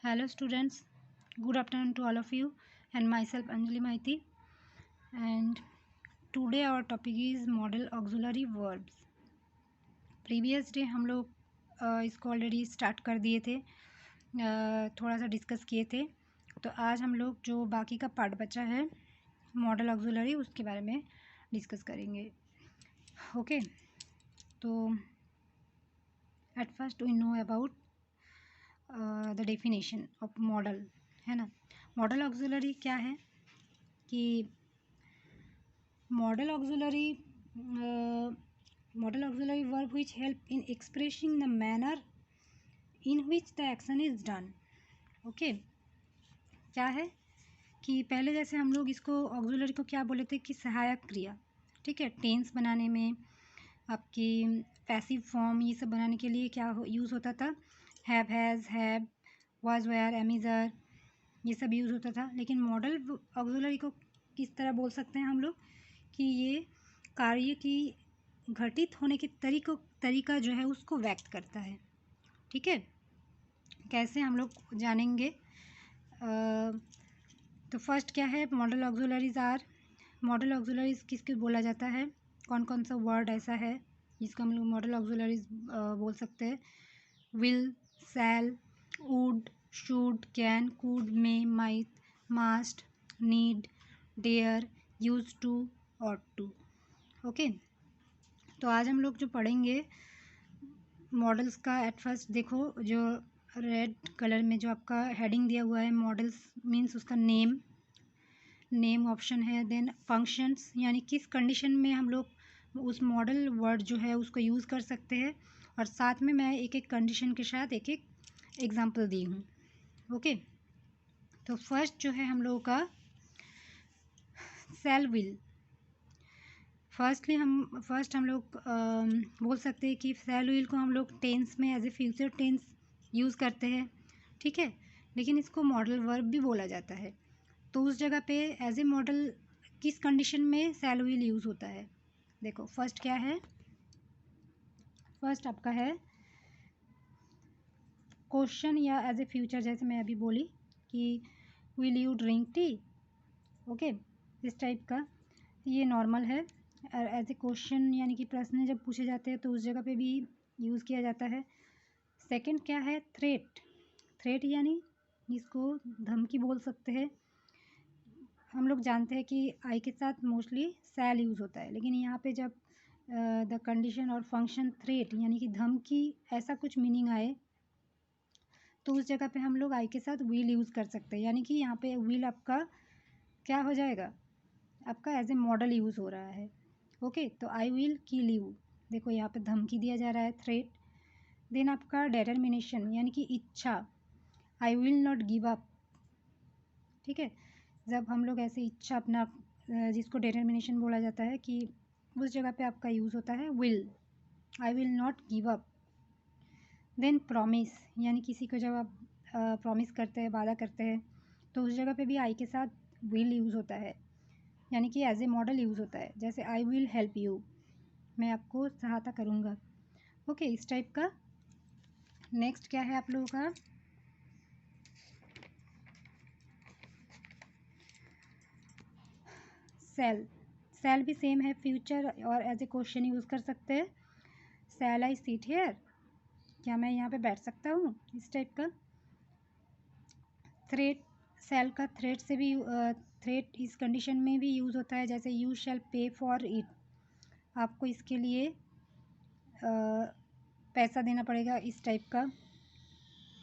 Hello students, good afternoon to all of you and myself Anjali Maiti, and today our topic is model auxiliary verbs. Previous day हम लोग इसको already start कर दिए थे, थोड़ा सा डिस्कस किए थे। तो आज हम लोग जो बाकी का पार्ट बचा है मॉडल ऑक्सिलरी उसके बारे में डिस्कस करेंगे। ओके, तो at first we know about the definition of modal, है ना। मॉडल ऑक्सिलरी क्या है कि model auxiliary verb which help in expressing the manner in which the action is done. Okay, क्या है कि पहले जैसे हम लोग इसको ऑक्सिलरी को क्या बोले थे कि सहायक क्रिया, ठीक है। टेंस बनाने में आपकी पैसिव फॉर्म ये सब बनाने के लिए क्या यूज़ होता था, have, has, have, was, were, एमिजर, ये सब यूज़ होता था। लेकिन मॉडल ऑक्सिलरी को किस तरह बोल सकते हैं हम लोग कि ये कार्य की घटित होने के तरीका जो है उसको व्यक्त करता है, ठीक है। कैसे हम लोग जानेंगे। तो फर्स्ट क्या है, modal auxiliaries are, modal auxiliaries किसको बोला जाता है, कौन कौन सा वर्ड ऐसा है जिसको हम लोग मॉडल ऑक्सिलरीज बोल सकते हैं। Will, shall, would, should, can, could, may, might, must, need, dare, use to, ought to। Okay, तो आज हम लोग जो पढ़ेंगे मॉडल्स का, एट फर्स्ट देखो जो रेड कलर में जो आपका हेडिंग दिया हुआ है मॉडल्स मीन्स उसका नेम ऑप्शन है। देन फंक्शंस यानी किस कंडीशन में हम लोग उस मॉडल वर्ड जो है उसको यूज़ कर सकते हैं, और साथ में मैं एक एक कंडीशन के साथ एक एक एग्जांपल दी हूँ। ओके, तो फर्स्ट जो है हम लोगों का शैल विल। फर्स्ट हम लोग बोल सकते हैं कि शैल विल को हम लोग टेंस में as a future tense use करते हैं, ठीक है। लेकिन इसको मॉडल वर्ब भी बोला जाता है। तो उस जगह पे एज ए मॉडल किस कंडीशन में शैल विल यूज़ होता है, देखो फर्स्ट क्या है। फर्स्ट आपका है क्वेश्चन या एज ए फ्यूचर, जैसे मैं अभी बोली कि will you drink tea, okay, इस टाइप का ये नॉर्मल है। और एज ए क्वेश्चन यानी कि प्रश्न जब पूछे जाते हैं तो उस जगह पे भी यूज़ किया जाता है। सेकंड क्या है, थ्रेट यानी इसको धमकी बोल सकते हैं। हम लोग जानते हैं कि आई के साथ मोस्टली सैल यूज़ होता है, लेकिन यहाँ पे जब द कंडीशन और फंक्शन थ्रेट यानी कि धमकी ऐसा कुछ मीनिंग आए तो उस जगह पे हम लोग आई के साथ विल यूज़ कर सकते हैं। यानी कि यहाँ पे विल आपका क्या हो जाएगा, आपका एज ए मॉडल यूज़ हो रहा है। ओके, तो आई विल किल यू, देखो यहाँ पे धमकी दिया जा रहा है, थ्रेट। देन आपका डिटर्मिनेशन यानी कि इच्छा, आई विल नॉट गिव अप, ठीक है। जब हम लोग ऐसे इच्छा अपना जिसको डिटर्मिनेशन बोला जाता है कि उस जगह पे आपका यूज़ होता है will, I will not give up. Then promise यानी किसी को जब आप प्रॉमिस करते हैं, वादा करते हैं, तो उस जगह पे भी आई के साथ विल यूज़ होता है, यानी कि एज ए मॉडल यूज़ होता है। जैसे आई विल हेल्प यू, मैं आपको सहायता करूँगा। ओके, इस टाइप का। नेक्स्ट क्या है आप लोगों का, सेल भी सेम है, फ्यूचर और एज ए क्वेश्चन यूज़ कर सकते हैं। सेल आई सीट हेयर, क्या मैं यहाँ पे बैठ सकता हूँ, इस टाइप का। थ्रेट, सेल का थ्रेट से भी थ्रेट इस कंडीशन में भी यूज़ होता है, जैसे यू शैल पे फॉर इट, आपको इसके लिए पैसा देना पड़ेगा, इस टाइप का,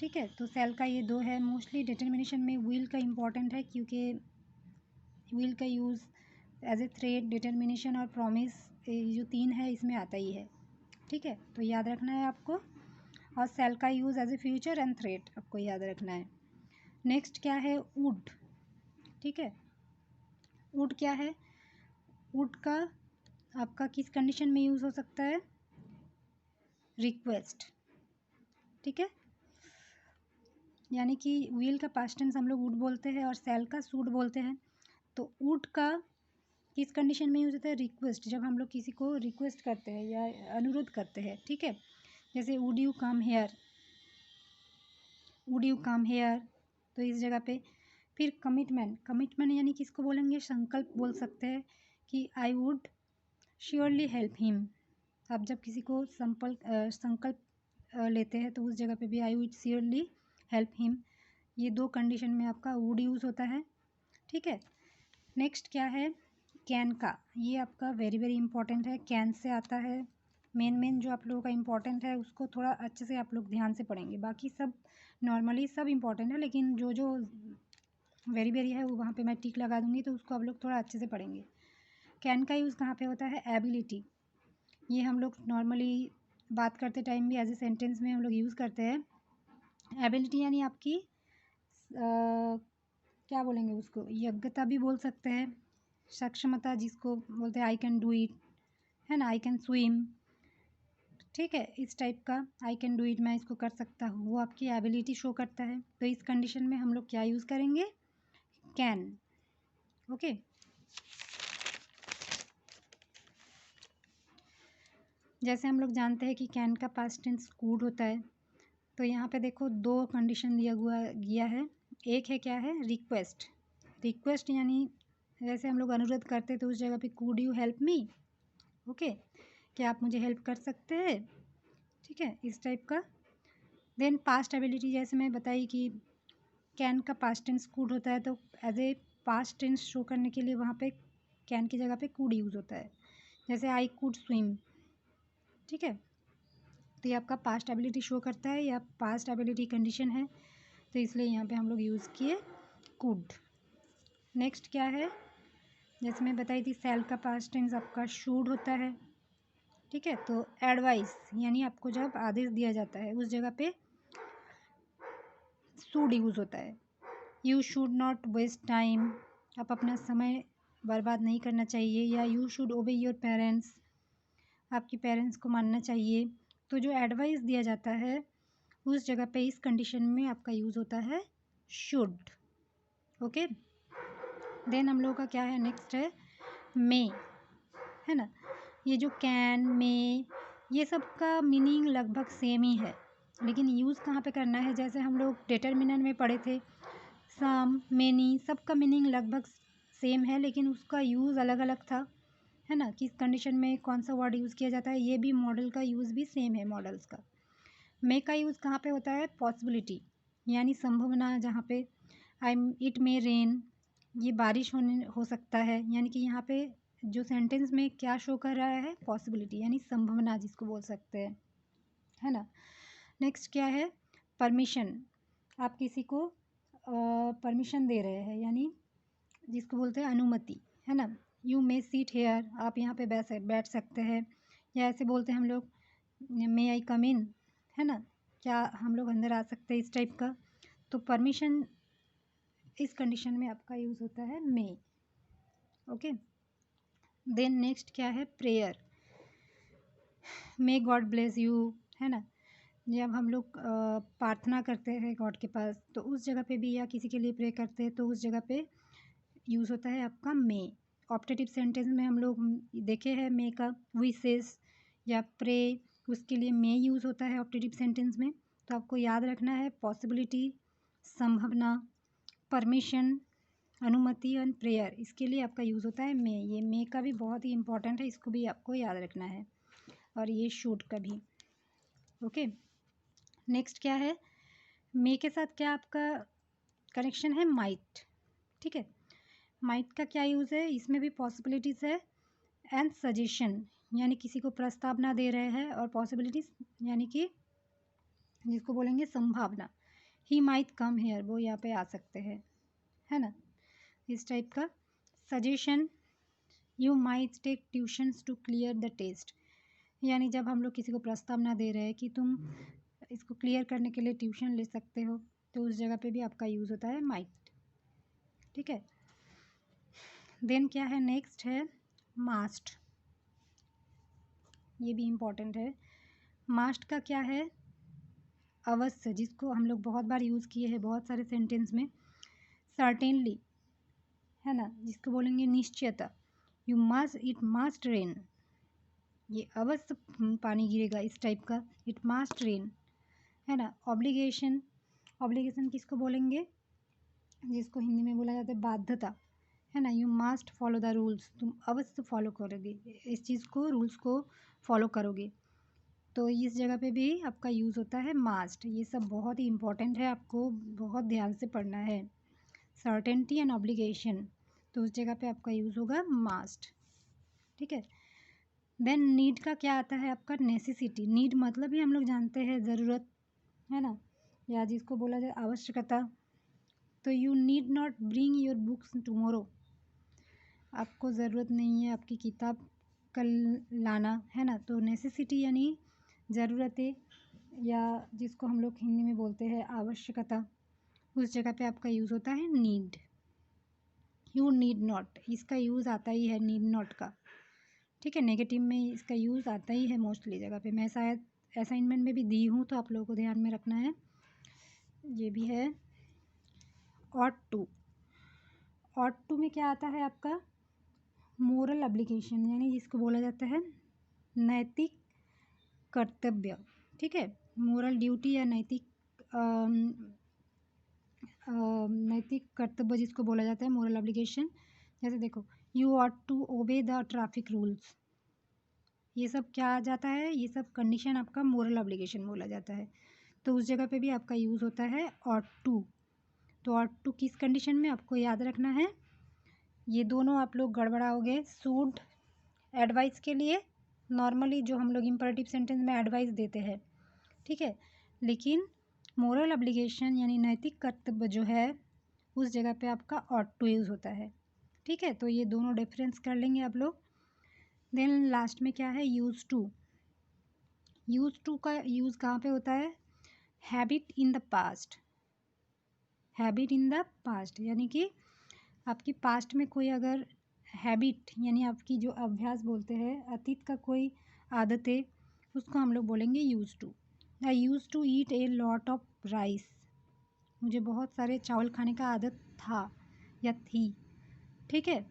ठीक है। तो सेल का ये दो है। मोस्टली डिटर्मिनेशन में विल का इम्पॉर्टेंट है, क्योंकि विल का use as a threat, determination और प्रॉमिस, जो तीन है इसमें आता ही है, ठीक है। तो याद रखना है आपको। और सेल का use as a future and threat आपको याद रखना है। नेक्स्ट क्या है, वुड, ठीक है। वुड क्या है, वुड का आपका किस कंडीशन में यूज़ हो सकता है, रिक्वेस्ट, ठीक है। यानी कि विल का पास्ट टेंस हम लोग वुड बोलते हैं और सेल का शुड बोलते हैं। तो वुड का किस कंडीशन में यूज होता है, रिक्वेस्ट, जब हम लोग किसी को रिक्वेस्ट करते हैं या अनुरोध करते हैं, ठीक है। जैसे would you come here, would you come here, तो इस जगह पे। फिर कमिटमेंट, कमिटमेंट यानी किसको बोलेंगे, संकल्प बोल सकते हैं कि I would surely help him. आप जब किसी को संकल्प लेते हैं तो उस जगह पे भी I would surely help him, ये दो कंडीशन में आपका वुड यूज़ होता है। ठीक है, नेक्स्ट क्या है, कैन का, ये आपका वेरी वेरी इंपॉर्टेंट है, कैन से आता है। मेन जो आप लोगों का इंपॉर्टेंट है उसको थोड़ा अच्छे से आप लोग ध्यान से पढ़ेंगे, बाकी सब नॉर्मली सब इंपॉर्टेंट है, लेकिन जो वेरी वेरी है वो वहाँ पे मैं टिक लगा दूँगी, तो उसको आप लोग थोड़ा अच्छे से पढ़ेंगे। कैन का यूज़ कहाँ पे होता है, एबिलिटी, ये हम लोग नॉर्मली बात करते टाइम भी एज ए सेंटेंस में हम लोग यूज़ करते हैं। एबिलिटी यानी आपकी क्या बोलेंगे उसको, योग्यता भी बोल सकते हैं, सक्षमता जिसको बोलते हैं, आई कैन डू इट, है ना, आई कैन स्विम, ठीक है, इस टाइप का आई कैन डू इट, मैं इसको कर सकता हूँ, वो आपकी एबिलिटी शो करता है। तो इस कंडीशन में हम लोग क्या यूज़ करेंगे, कैन। ओके, जैसे हम लोग जानते हैं कि कैन का पास्ट टेंस कूड होता है, तो यहाँ पे देखो दो कंडीशन दिया गया है। एक है क्या है, रिक्वेस्ट, रिक्वेस्ट यानी जैसे हम लोग अनुरोध करते हैं तो उस जगह पे कूड यू हेल्प मी, ओके, क्या आप मुझे हेल्प कर सकते हैं, ठीक है, इस टाइप का। देन पास्ट एबिलिटी, जैसे मैं बताई कि कैन का पास्ट टेंस कूड होता है, तो as a past tense show करने के लिए वहाँ पे कैन की जगह पे कूड यूज़ होता है, जैसे आई कुड स्विम, ठीक है, तो ये आपका पास्ट एबिलिटी शो करता है, या पास्ट एबिलिटी कंडीशन है, तो इसलिए यहाँ पे हम लोग यूज़ किए कुड। नेक्स्ट क्या है, जैसे मैं बताई थी सेल का पास्ट टेंस आपका शुड होता है, ठीक है, तो एडवाइस यानी आपको जब आदेश दिया जाता है उस जगह पे शुड यूज़ होता है। You should not waste time, आप अपना समय बर्बाद नहीं करना चाहिए, या you should obey your parents, आपके पेरेंट्स को मानना चाहिए। तो जो एडवाइस दिया जाता है उस जगह पे इस कंडीशन में आपका यूज़ होता है शुड। ओके, देन हम लोगों का क्या है, नेक्स्ट है मे, है ना, ये जो कैन मे ये सब का मीनिंग लगभग सेम ही है, लेकिन यूज़ कहाँ पे करना है, जैसे हम लोग डिटर्मिनेंट में पढ़े थे, सम मेनी सबका मीनिंग लगभग सेम है, लेकिन उसका यूज़ अलग अलग था, है ना, किस कंडीशन में कौन सा वर्ड यूज़ किया जाता है, ये भी मॉडल का यूज़ भी सेम है मॉडल्स का। मे का यूज़ कहाँ पे होता है, पॉसिबिलिटी यानी संभावना, जहाँ पे इट मे रेन, ये बारिश हो सकता है, यानी कि यहाँ पे जो सेंटेंस में क्या शो कर रहा है, पॉसिबिलिटी यानी संभावना जिसको बोल सकते हैं, है ना। नेक्स्ट क्या है, परमिशन, आप किसी को परमिशन दे रहे हैं, यानी जिसको बोलते हैं अनुमति, है ना, यू मे सीट हेयर, आप यहाँ पे बैठ सकते हैं, या ऐसे बोलते हैं हम लोग मे आई कम इन, है ना, क्या हम लोग अंदर आ सकते हैं, इस टाइप का। तो परमिशन इस कंडीशन में आपका यूज़ होता है मे। ओके, देन नेक्स्ट क्या है, prayer, may God bless you, है ना, जब हम लोग प्रार्थना करते हैं गॉड के पास तो उस जगह पे भी, या किसी के लिए प्रे करते हैं तो उस जगह पे यूज़ होता है आपका मे। ऑप्टेटिव सेंटेंस में हम लोग देखे हैं मे का, विशेस या प्रे, उसके लिए मे यूज़ होता है ऑप्टेटिव सेंटेंस में। तो आपको याद रखना है पॉसिबिलिटी, संभावना, परमिशन, अनुमति एंड प्रेयर, इसके लिए आपका यूज़ होता है मे। ये मे का भी बहुत ही इंपॉर्टेंट है, इसको भी आपको याद रखना है, और ये शुड का भी। ओके, नेक्स्ट क्या है, मे के साथ क्या आपका कनेक्शन है, माइट, ठीक है, माइट का क्या यूज़ है, इसमें भी पॉसिबिलिटीज़ है, एंड सजेशन यानी किसी को प्रस्तावना दे रहे हैं, और पॉसिबिलिटीज़ यानी कि जिसको बोलेंगे संभावना, ही माइट कम हेयर, वो यहाँ पे आ सकते हैं, है ना, इस टाइप का। Suggestion, you might take tuitions to clear the test, यानी जब हम लोग किसी को प्रस्तावना दे रहे हैं कि तुम इसको क्लियर करने के लिए ट्यूशन ले सकते हो, तो उस जगह पे भी आपका यूज़ होता है माइट, ठीक है। देन क्या है, नेक्स्ट है मास्ट, ये भी इम्पॉर्टेंट है। मास्ट का क्या है, अवश्य, जिसको हम लोग बहुत बार यूज़ किए हैं बहुत सारे सेंटेंस में। सर्टेनली, है ना, जिसको बोलेंगे निश्चयता, you must, it must rain, ये अवश्य पानी गिरेगा, इस टाइप का, इट मस्ट रेन, है ना। ऑब्लिगेशन, ऑब्लिगेशन किसको बोलेंगे, जिसको हिंदी में बोला जाता है बाध्यता, है ना। You must follow the rules, तुम अवश्य फॉलो करोगे इस चीज़ को, रूल्स को फॉलो करोगे। तो इस जगह पे भी आपका यूज़ होता है मास्ट। ये सब बहुत ही इंपॉर्टेंट है, आपको बहुत ध्यान से पढ़ना है। सर्टेनिटी एंड ऑब्लिगेशन, तो उस जगह पे आपका यूज़ होगा मास्ट, ठीक है। देन नीड का क्या आता है आपका, नेसेसिटी। नीड मतलब ही हम लोग जानते हैं ज़रूरत, है ना, या जिसको बोला जाए आवश्यकता। तो you need not bring your books tomorrow, आपको ज़रूरत नहीं है आपकी किताब कल लाना, है ना। तो नेसेसिटी यानी ज़रूरतें, या जिसको हम लोग हिंदी में बोलते हैं आवश्यकता, उस जगह पे आपका यूज़ होता है नीड। यू नीड नॉट, इसका यूज़ आता ही है नीड नॉट का, ठीक है। नेगेटिव में इसका यूज़ आता ही है मोस्टली जगह पे। मैं शायद असाइनमेंट में भी दी हूँ, तो आप लोगों को ध्यान में रखना है। ये भी है ऑट टू। ऑट टू में क्या आता है आपका, मोरल एप्लीकेशन, यानी जिसको बोला जाता है नैतिक कर्तव्य, ठीक है। मोरल ड्यूटी या नैतिक कर्तव्य जिसको बोला जाता है मोरल एप्लीकेशन। जैसे देखो, you ought to obey the traffic rules, ये सब क्या आ जाता है, ये सब कंडीशन आपका मोरल एप्लीकेशन बोला जाता है। तो उस जगह पे भी आपका यूज़ होता है ऑट टू। तो ऑट टू किस कंडीशन में, आपको याद रखना है, ये दोनों आप लोग गड़बड़ाओगे। शुड एडवाइस के लिए नॉर्मली जो हम लोग इम्परेटिव सेंटेंस में एडवाइस देते हैं, ठीक है। लेकिन मोरल एप्लीकेशन यानी नैतिक कर्तव्य जो है, उस जगह पे आपका ऑट टू यूज़ होता है, ठीक है। तो ये दोनों डिफरेंस कर लेंगे आप लोग। देन लास्ट में क्या है, यूज़ टू। यूज़ टू का यूज़ कहाँ पे होता है, habit in the past. Habit in the past यानी कि आपकी पास्ट में कोई अगर हैबिट यानी आपकी जो अभ्यास बोलते हैं, अतीत का कोई आदतें, उसको हम लोग बोलेंगे use to. I use to eat a lot of rice, मुझे बहुत सारे चावल खाने का आदत था या थी, ठीक है।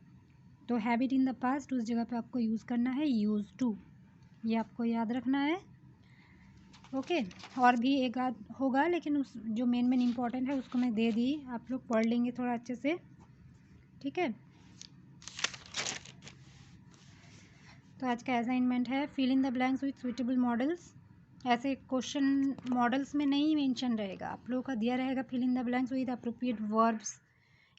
तो हैबिट इन द पास्ट, उस जगह पे आपको यूज़ करना है यूज़ टू, ये आपको याद रखना है, ओके। और भी एक आध होगा, लेकिन उस जो मेन इम्पॉर्टेंट है उसको मैं दे दी, आप लोग पढ़ लेंगे थोड़ा अच्छे से, ठीक है। तो आज का असाइनमेंट है fill in the blanks with suitable modals. ऐसे क्वेश्चन मॉडल्स में नहीं मेंशन रहेगा, आप लोगों का दिया रहेगा fill in the blanks with appropriate verbs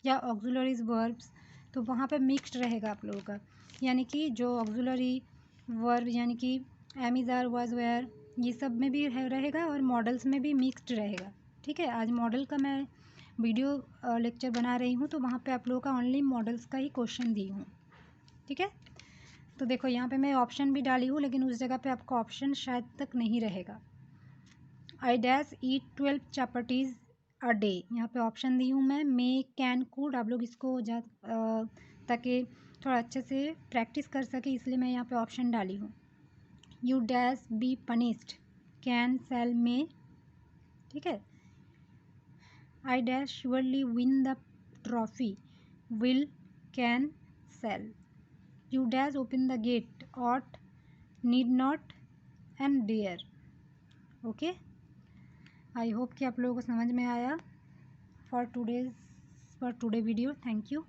या ऑक्सिलरीज वर्ब्स, तो वहाँ पे मिक्स्ड रहेगा आप लोगों का। यानी कि जो ऑक्सिलरी वर्ब यानी कि am is are was were, ये सब में भी रहेगा और मॉडल्स में भी मिक्स्ड रहेगा, ठीक है। आज मॉडल का मैं वीडियो लेक्चर बना रही हूँ, तो वहाँ पे आप लोगों का ओनली मॉडल्स का ही क्वेश्चन दी हूँ, ठीक है। तो देखो यहाँ पे मैं ऑप्शन भी डाली हूँ, लेकिन उस जगह पे आपका ऑप्शन शायद तक नहीं रहेगा। I dash eat 12 चपाटीज़ a day, यहाँ पे ऑप्शन दी हूँ मैं, मे कैन कुड। आप लोग इसको ताकि थोड़ा अच्छे से प्रैक्टिस कर सके, इसलिए मैं यहाँ पे ऑप्शन डाली हूँ। You dash be punished, can sell may, ठीक है। I dash surely win the trophy, will can sell. You dash open the gate, ought, need not and dare, okay. I hope कि आप लोगों को समझ में आया for today video. Thank you.